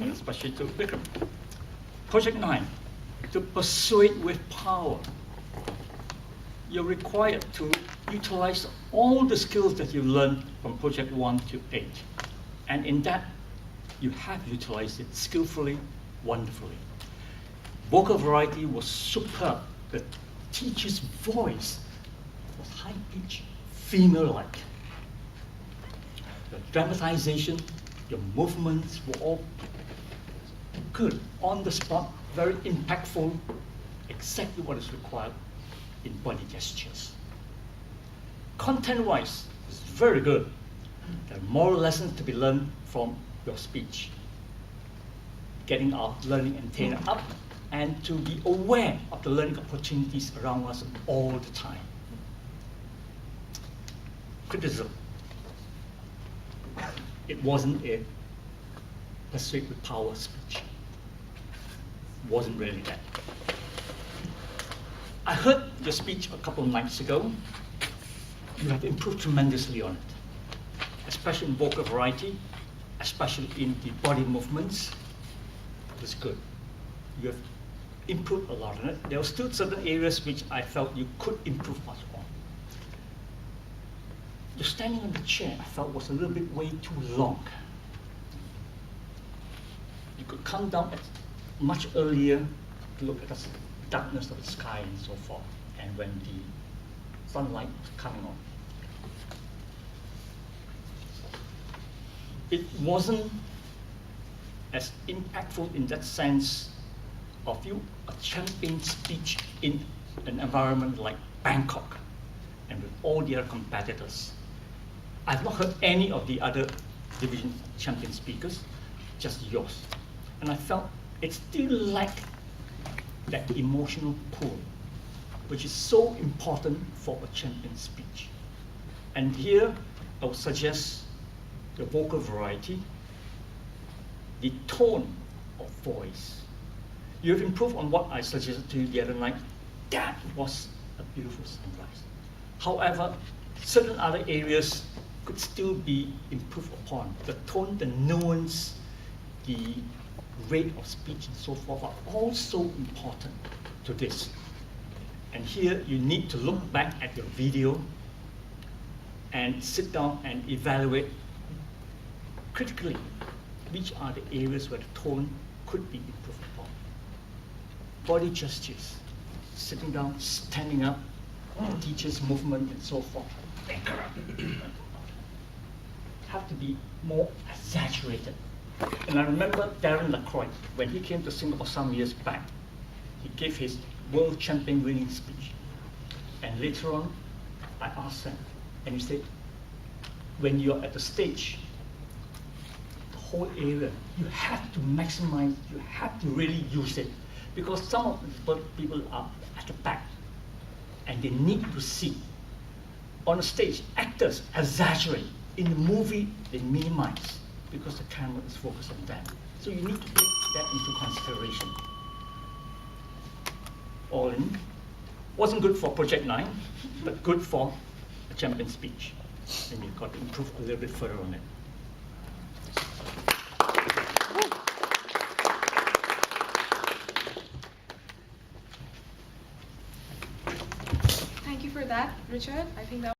and especially to Vikram. Project 9, to persuade with power. You're required to utilize all the skills that you learned from Project 1 to 8. And in that, you have utilized it skillfully, wonderfully. Vocal variety was superb. The teacher's voice was high-pitched, female-like. The dramatization, your movements were all good, on the spot, very impactful, exactly what is required in body gestures. Content-wise, it's very good. There are moral lessons to be learned from your speech. Getting our learning antenna up and to be aware of the learning opportunities around us all the time. Criticism. It wasn't a persuade with power speech. It wasn't really that. I heard your speech a couple of nights ago. You have improved tremendously on it, especially in vocal variety, especially in the body movements. It was good. You have improved a lot on it. There were still certain areas which I felt you could improve much on. The standing on the chair, I felt, was a little bit way too long. You could come down at much earlier to look at the darkness of the sky and so forth, and when the sunlight was coming on. It wasn't as impactful in that sense of you a champion speech in an environment like Bangkok and with all the other competitors. I've not heard any of the other division champion speakers, just yours. And I felt it still lacked that emotional pull, which is so important for a champion speech. And here, I would suggest the vocal variety, the tone of voice. You have improved on what I suggested to you the other night. That was a beautiful sunrise. However, certain other areas could still be improved upon. The tone, the nuance, the rate of speech and so forth are also important to this. And here you need to look back at your video and sit down and evaluate critically which are the areas where the tone could be improved upon. Body gestures, sitting down, standing up, the teacher's movement and so forth. Have to be more exaggerated. And I remember Darren LaCroix, when he came to Singapore some years back, he gave his world champion winning speech. And later on, I asked him, and he said, when you're at the stage, the whole area, you have to maximize, you have to really use it. Because some of the people are at the back, and they need to see. On the stage, actors exaggerate. In the movie, they minimize because the camera is focused on them. So you need to take that into consideration. All in, wasn't good for Project 9, but good for a champion speech. And you've got to improve a little bit further on it. Thank you for that, Richard. I think that